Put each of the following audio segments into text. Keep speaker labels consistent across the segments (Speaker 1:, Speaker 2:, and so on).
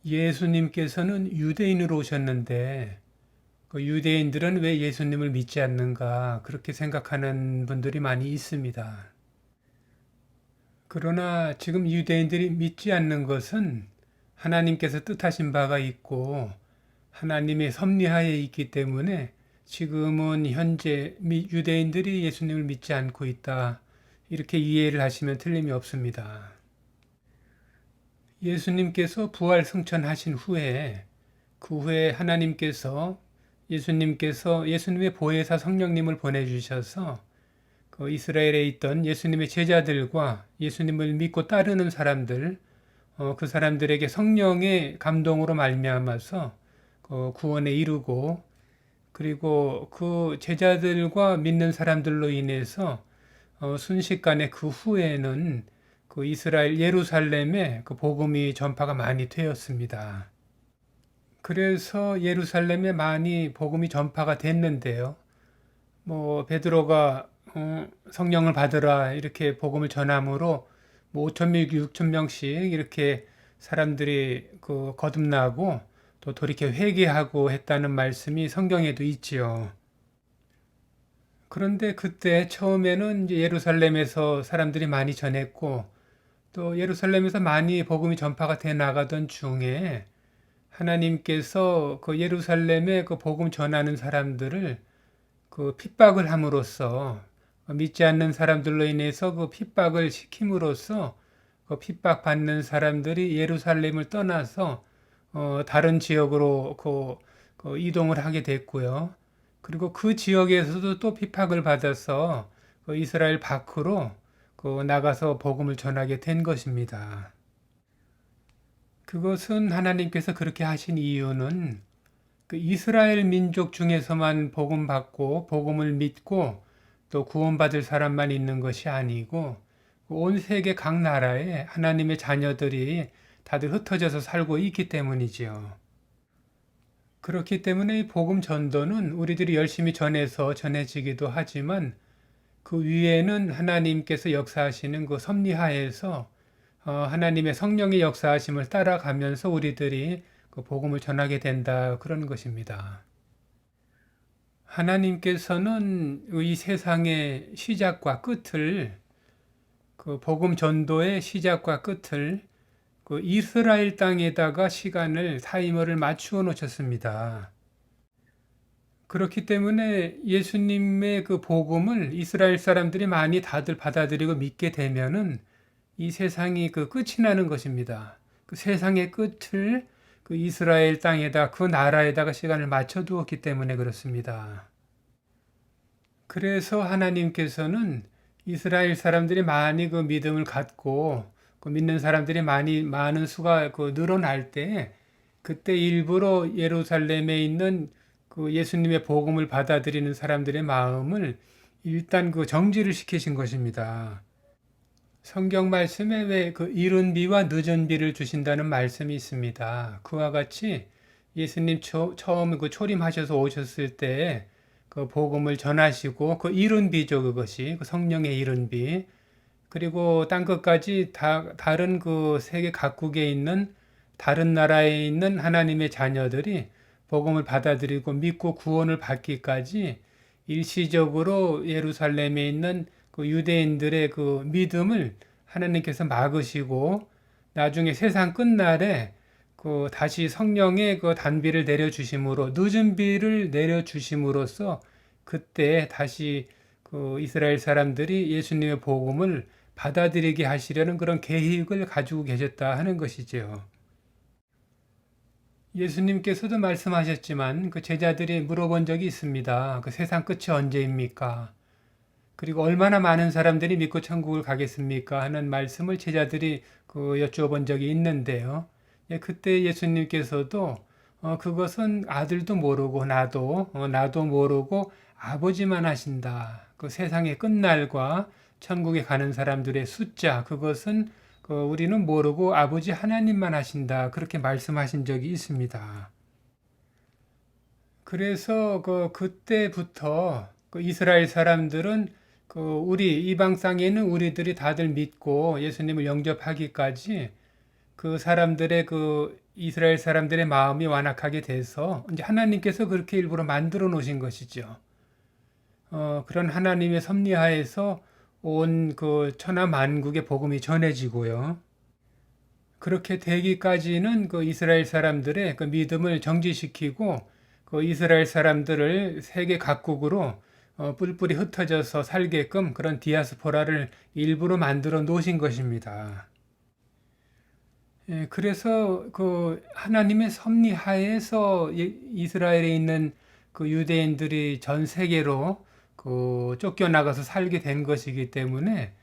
Speaker 1: 예수님께서는 유대인으로 오셨는데 그 유대인들은 왜 예수님을 믿지 않는가 그렇게 생각하는 분들이 많이 있습니다. 그러나 지금 유대인들이 믿지 않는 것은 하나님께서 뜻하신 바가 있고 하나님의 섭리하에 있기 때문에 지금은 현재 유대인들이 예수님을 믿지 않고 있다. 이렇게 이해를 하시면 틀림이 없습니다. 예수님께서 부활 승천하신 후에 그 후에 예수님께서 예수님의 보혜사 성령님을 보내주셔서 그 이스라엘에 있던 예수님의 제자들과 예수님을 믿고 따르는 사람들, 그 사람들에게 성령의 감동으로 말미암아서 구원에 이르고 그리고 그 제자들과 믿는 사람들로 인해서 순식간에 그 후에는 그 이스라엘 예루살렘에 그 복음이 전파가 많이 되었습니다. 그래서 예루살렘에 많이 복음이 전파가 됐는데요. 뭐 베드로가 성령을 받으라 이렇게 복음을 전함으로 뭐 5천 명, 6천 명씩 이렇게 사람들이 그 거듭나고 또 돌이켜 회개하고 했다는 말씀이 성경에도 있지요. 그런데 그때 처음에는 이제 예루살렘에서 사람들이 많이 전했고 또 예루살렘에서 많이 복음이 전파가 돼 나가던 중에 하나님께서 그 예루살렘에 그 복음 전하는 사람들을 그 핍박을 함으로써 믿지 않는 사람들로 인해서 그 핍박을 시킴으로써 그 핍박받는 사람들이 예루살렘을 떠나서 다른 지역으로 그 이동을 하게 됐고요. 그리고 그 지역에서도 또 핍박을 받아서 그 이스라엘 밖으로 그 나가서 복음을 전하게 된 것입니다. 그것은 하나님께서 그렇게 하신 이유는 그 이스라엘 민족 중에서만 복음 받고 복음을 믿고 또 구원받을 사람만 있는 것이 아니고 온 세계 각 나라에 하나님의 자녀들이 다들 흩어져서 살고 있기 때문이지요. 그렇기 때문에 복음 전도는 우리들이 열심히 전해서 전해지기도 하지만 그 위에는 하나님께서 역사하시는 그 섭리하에서 하나님의 성령의 역사하심을 따라가면서 우리들이 그 복음을 전하게 된다 그런 것입니다. 하나님께서는 이 세상의 시작과 끝을 그 복음 전도의 시작과 끝을 그 이스라엘 땅에다가 시간을 타이머를 맞추어 놓으셨습니다. 그렇기 때문에 예수님의 그 복음을 이스라엘 사람들이 많이 다들 받아들이고 믿게 되면은 이 세상이 그 끝이 나는 것입니다. 그 세상의 끝을 그 이스라엘 땅에다 그 나라에다가 시간을 맞춰 두었기 때문에 그렇습니다. 그래서 하나님께서는 이스라엘 사람들이 많이 그 믿음을 갖고 그 믿는 사람들이 많은 수가 그 늘어날 때 그때 일부러 예루살렘에 있는 그 예수님의 복음을 받아들이는 사람들의 마음을 일단 그 정지를 시키신 것입니다. 성경 말씀에 왜 그 이른 비와 늦은 비를 주신다는 말씀이 있습니다. 그와 같이 예수님 처음 그 초림하셔서 오셨을 때 그 복음을 전하시고 그 이른 비죠 그것이 그 성령의 이른 비 그리고 땅 끝까지 다른 그 세계 각국에 있는 다른 나라에 있는 하나님의 자녀들이 복음을 받아들이고 믿고 구원을 받기까지 일시적으로 예루살렘에 있는 그 유대인들의 그 믿음을 하나님께서 막으시고 나중에 세상 끝날에 그 다시 성령의 그 단비를 내려주심으로 늦은 비를 내려주심으로써 그때 다시 그 이스라엘 사람들이 예수님의 복음을 받아들이게 하시려는 그런 계획을 가지고 계셨다 하는 것이죠. 예수님께서도 말씀하셨지만 그 제자들이 물어본 적이 있습니다. 그 세상 끝이 언제입니까? 그리고 얼마나 많은 사람들이 믿고 천국을 가겠습니까? 하는 말씀을 제자들이 그 여쭈어본 적이 있는데요. 예, 그때 예수님께서도 그것은 아들도 모르고 나도 모르고 아버지만 하신다. 그 세상의 끝날과 천국에 가는 사람들의 숫자 그것은 우리는 모르고 아버지 하나님만 하신다. 그렇게 말씀하신 적이 있습니다. 그래서 그때부터 그 이스라엘 사람들은 우리 이방 땅에 있는 우리들이 다들 믿고 예수님을 영접하기까지 그 사람들의 그 이스라엘 사람들의 마음이 완악하게 돼서 이제 하나님께서 그렇게 일부러 만들어 놓으신 것이죠. 그런 하나님의 섭리하에서 온 그 천하 만국의 복음이 전해지고요. 그렇게 되기까지는 그 이스라엘 사람들의 그 믿음을 정지시키고 그 이스라엘 사람들을 세계 각국으로 뿔뿔이 흩어져서 살게끔 그런 디아스포라를 일부러 만들어 놓으신 것입니다. 예, 그래서 그 하나님의 섭리 하에서 이스라엘에 있는 그 유대인들이 전 세계로 그 쫓겨나가서 살게 된 것이기 때문에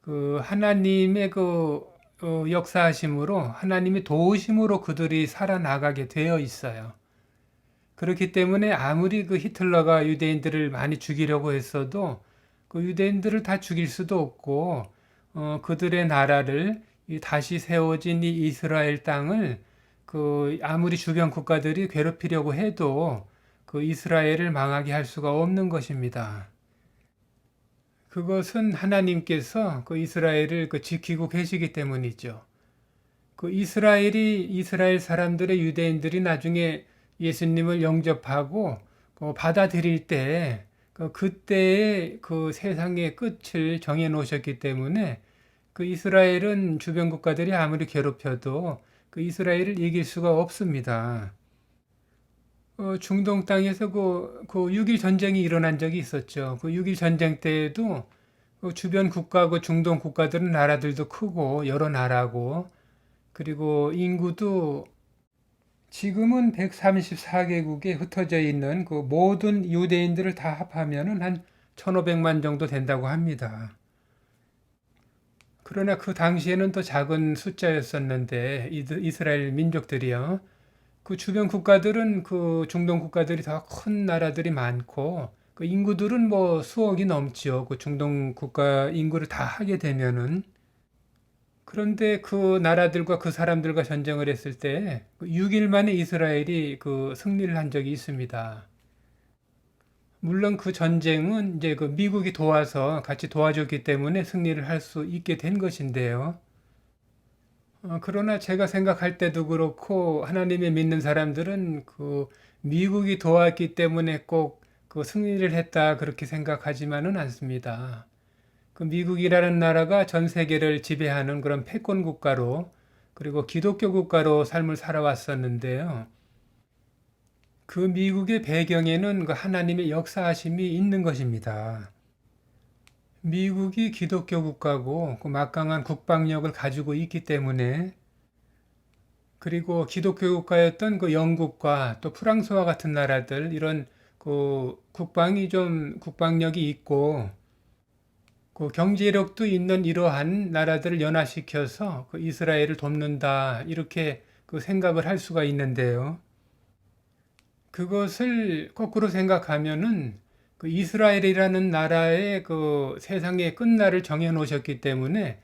Speaker 1: 그 하나님의 그 역사하심으로 하나님의 도우심으로 그들이 살아나가게 되어 있어요. 그렇기 때문에 아무리 그 히틀러가 유대인들을 많이 죽이려고 했어도 그 유대인들을 다 죽일 수도 없고 그들의 나라를 다시 세워진 이 이스라엘 땅을 그 아무리 주변 국가들이 괴롭히려고 해도 그 이스라엘을 망하게 할 수가 없는 것입니다. 그것은 하나님께서 그 이스라엘을 그 지키고 계시기 때문이죠. 그 이스라엘 사람들의 유대인들이 나중에 예수님을 영접하고 받아들일 때 그때의 그 세상의 끝을 정해 놓으셨기 때문에 그 이스라엘은 주변 국가들이 아무리 괴롭혀도 그 이스라엘을 이길 수가 없습니다. 중동 땅에서 그 6일 전쟁이 일어난 적이 있었죠. 그 6일 전쟁 때에도 그 주변 국가고 중동 국가들은 나라들도 크고 여러 나라고 그리고 인구도 지금은 134개국에 흩어져 있는 그 모든 유대인들을 다 합하면은 한 1500만 정도 된다고 합니다. 그러나 그 당시에는 또 작은 숫자였었는데 이스라엘 민족들이요. 그 주변 국가들은 그 중동 국가들이 더 큰 나라들이 많고 그 인구들은 뭐 수억이 넘지요. 그 중동 국가 인구를 다 하게 되면은 그런데 그 나라들과 그 사람들과 전쟁을 했을 때 6일 만에 이스라엘이 그 승리를 한 적이 있습니다. 물론 그 전쟁은 이제 그 미국이 도와서 같이 도와줬기 때문에 승리를 할 수 있게 된 것인데요. 그러나 제가 생각할 때도 그렇고 하나님의 믿는 사람들은 그 미국이 도왔기 때문에 꼭 그 승리를 했다 그렇게 생각하지만은 않습니다. 그 미국이라는 나라가 전 세계를 지배하는 그런 패권 국가로 그리고 기독교 국가로 삶을 살아왔었는데요. 그 미국의 배경에는 그 하나님의 역사하심이 있는 것입니다. 미국이 기독교 국가고 그 막강한 국방력을 가지고 있기 때문에 그리고 기독교 국가였던 그 영국과 또 프랑스와 같은 나라들 이런 그 국방력이 있고 그 경제력도 있는 이러한 나라들을 연합시켜서 그 이스라엘을 돕는다 이렇게 그 생각을 할 수가 있는데요. 그것을 거꾸로 생각하면은 그 이스라엘이라는 나라의 그 세상의 끝날을 정해 놓으셨기 때문에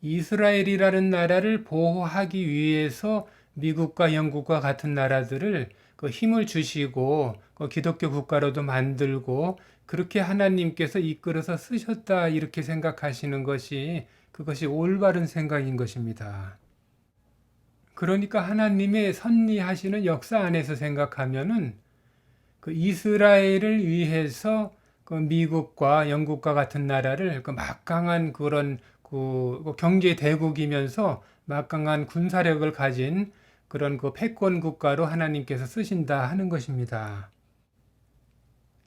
Speaker 1: 이스라엘이라는 나라를 보호하기 위해서 미국과 영국과 같은 나라들을 그 힘을 주시고 그 기독교 국가로도 만들고 그렇게 하나님께서 이끌어서 쓰셨다 이렇게 생각하시는 것이 그것이 올바른 생각인 것입니다. 그러니까 하나님의 섭리하시는 역사 안에서 생각하면은 그 이스라엘을 위해서 그 미국과 영국과 같은 나라를 그 막강한 그런 그 경제 대국이면서 막강한 군사력을 가진 그런 그 패권 국가로 하나님께서 쓰신다 하는 것입니다.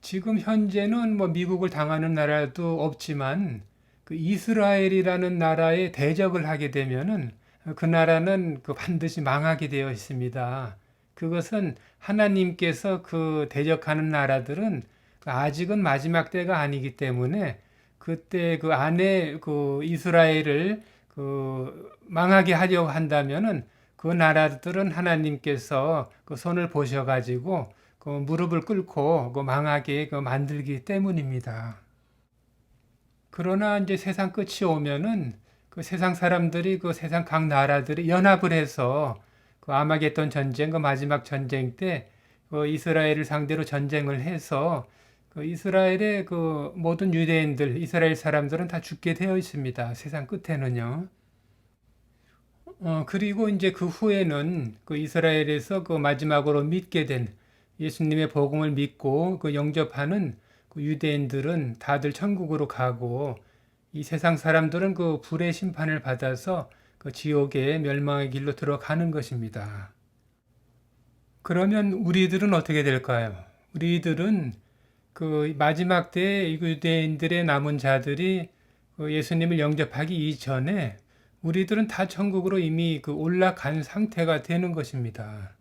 Speaker 1: 지금 현재는 뭐 미국을 당하는 나라도 없지만 그 이스라엘이라는 나라에 대적을 하게 되면은 그 나라는 그 반드시 망하게 되어 있습니다. 그것은 하나님께서 그 대적하는 나라들은 아직은 마지막 때가 아니기 때문에 그때 그 안에 그 이스라엘을 그 망하게 하려고 한다면은 그 나라들은 하나님께서 그 손을 보셔가지고 그 무릎을 꿇고 그 망하게 그 만들기 때문입니다. 그러나 이제 세상 끝이 오면은 그 세상 사람들이 그 세상 각 나라들이 연합을 해서 그 아마겟돈 전쟁, 그 마지막 전쟁 때 그 이스라엘을 상대로 전쟁을 해서 그 이스라엘의 그 모든 유대인들, 이스라엘 사람들은 다 죽게 되어 있습니다. 세상 끝에는요. 그리고 이제 그 후에는 그 이스라엘에서 그 마지막으로 믿게 된 예수님의 복음을 믿고 그 영접하는 그 유대인들은 다들 천국으로 가고 이 세상 사람들은 그 불의 심판을 받아서 그 지옥의 멸망의 길로 들어가는 것입니다. 그러면 우리들은 어떻게 될까요? 우리들은 그 마지막 때에 유대인들의 남은 자들이 그 예수님을 영접하기 이전에 우리들은 다 천국으로 이미 그 올라간 상태가 되는 것입니다.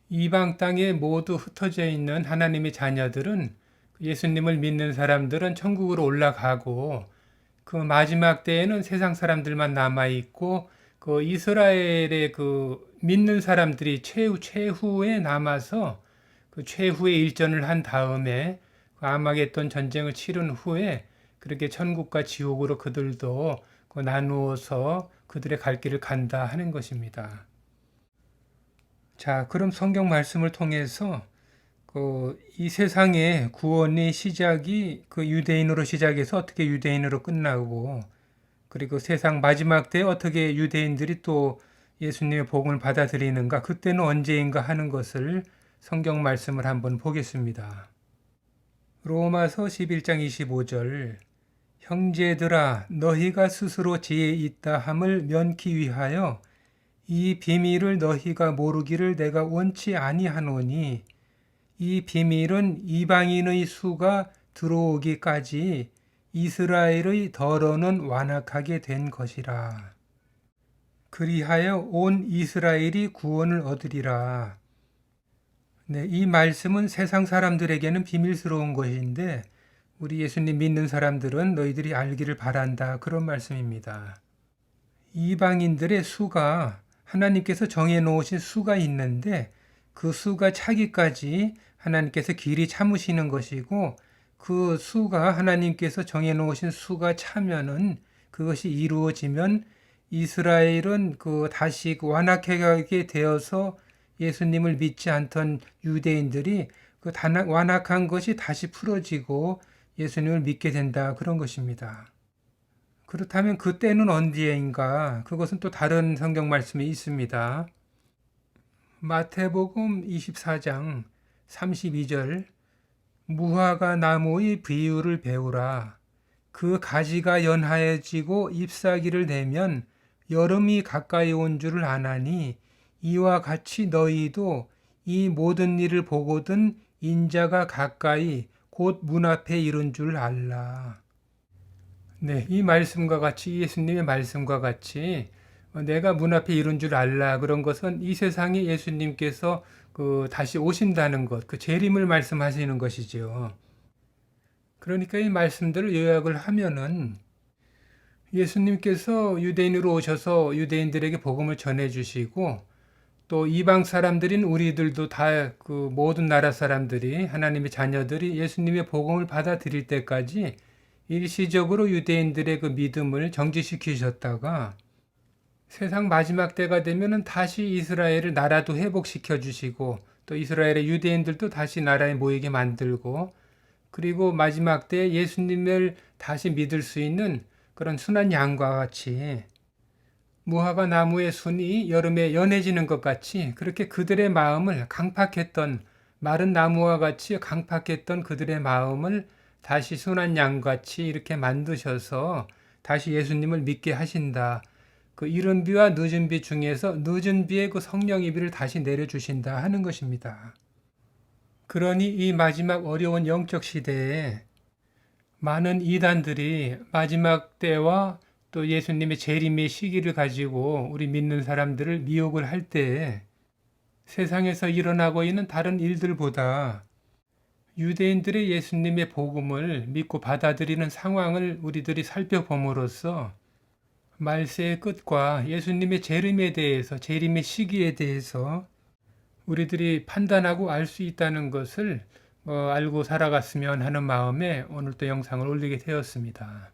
Speaker 1: 이방 땅에 모두 흩어져 있는 하나님의 자녀들은 예수님을 믿는 사람들은 천국으로 올라가고 그 마지막 때에는 세상 사람들만 남아 있고 그 이스라엘의 그 믿는 사람들이 최후에 남아서 그 최후의 일전을 한 다음에 그 아마겟돈 전쟁을 치른 후에 그렇게 천국과 지옥으로 그들도 그 나누어서 그들의 갈 길을 간다 하는 것입니다. 자, 그럼 성경 말씀을 통해서 이 세상의 구원의 시작이 그 유대인으로 시작해서 어떻게 유대인으로 끝나고 그리고 세상 마지막 때에 어떻게 유대인들이 또 예수님의 복음을 받아들이는가 그때는 언제인가 하는 것을 성경 말씀을 한번 보겠습니다. 로마서 11장 25절 형제들아 너희가 스스로 지혜 있다 함을 면키 위하여 이 비밀을 너희가 모르기를 내가 원치 아니하노니 이 비밀은 이방인의 수가 들어오기까지 이스라엘의 덜어는 완악하게 된 것이라. 그리하여 온 이스라엘이 구원을 얻으리라. 네, 이 말씀은 세상 사람들에게는 비밀스러운 것인데 우리 예수님 믿는 사람들은 너희들이 알기를 바란다. 그런 말씀입니다. 이방인들의 수가 하나님께서 정해놓으신 수가 있는데 그 수가 차기까지 하나님께서 길이 참으시는 것이고 그 수가 하나님께서 정해놓으신 수가 차면은 그것이 이루어지면 이스라엘은 그 다시 그 완악하게 되어서 예수님을 믿지 않던 유대인들이 그 완악한 것이 다시 풀어지고 예수님을 믿게 된다 그런 것입니다. 그렇다면 그때는 언제인가? 그것은 또 다른 성경 말씀이 있습니다. 마태복음 24장 32절 무화과 나무의 비유를 배우라. 그 가지가 연하여지고 잎사귀를 내면 여름이 가까이 온 줄을 아나니 이와 같이 너희도 이 모든 일을 보거든 인자가 가까이 곧 문 앞에 이른 줄 알라. 네, 이 말씀과 같이 예수님의 말씀과 같이 내가 문 앞에 이른 줄 알라 그런 것은 이 세상에 예수님께서 다시 오신다는 것, 그 재림을 말씀하시는 것이죠. 그러니까 이 말씀들을 요약을 하면은 예수님께서 유대인으로 오셔서 유대인들에게 복음을 전해주시고 또 이방 사람들인 우리들도 다 그 모든 나라 사람들이 하나님의 자녀들이 예수님의 복음을 받아들일 때까지 일시적으로 유대인들의 그 믿음을 정지시키셨다가 세상 마지막 때가 되면은 다시 이스라엘을 나라도 회복시켜 주시고 또 이스라엘의 유대인들도 다시 나라에 모이게 만들고 그리고 마지막 때 예수님을 다시 믿을 수 있는 그런 순한 양과 같이 무화과 나무의 순이 여름에 연해지는 것 같이 그렇게 그들의 마음을 강팍했던 마른 나무와 같이 강팍했던 그들의 마음을 다시 순한 양같이 이렇게 만드셔서 다시 예수님을 믿게 하신다. 그 이른 비와 늦은 비 중에서 늦은 비의 그 성령의 비를 다시 내려주신다 하는 것입니다. 그러니 이 마지막 어려운 영적 시대에 많은 이단들이 마지막 때와 또 예수님의 재림의 시기를 가지고 우리 믿는 사람들을 미혹을 할 때에 세상에서 일어나고 있는 다른 일들보다 유대인들의 예수님의 복음을 믿고 받아들이는 상황을 우리들이 살펴봄으로써 말세의 끝과 예수님의 재림에 대해서 재림의 시기에 대해서 우리들이 판단하고 알 수 있다는 것을 알고 살아갔으면 하는 마음에 오늘 또 영상을 올리게 되었습니다.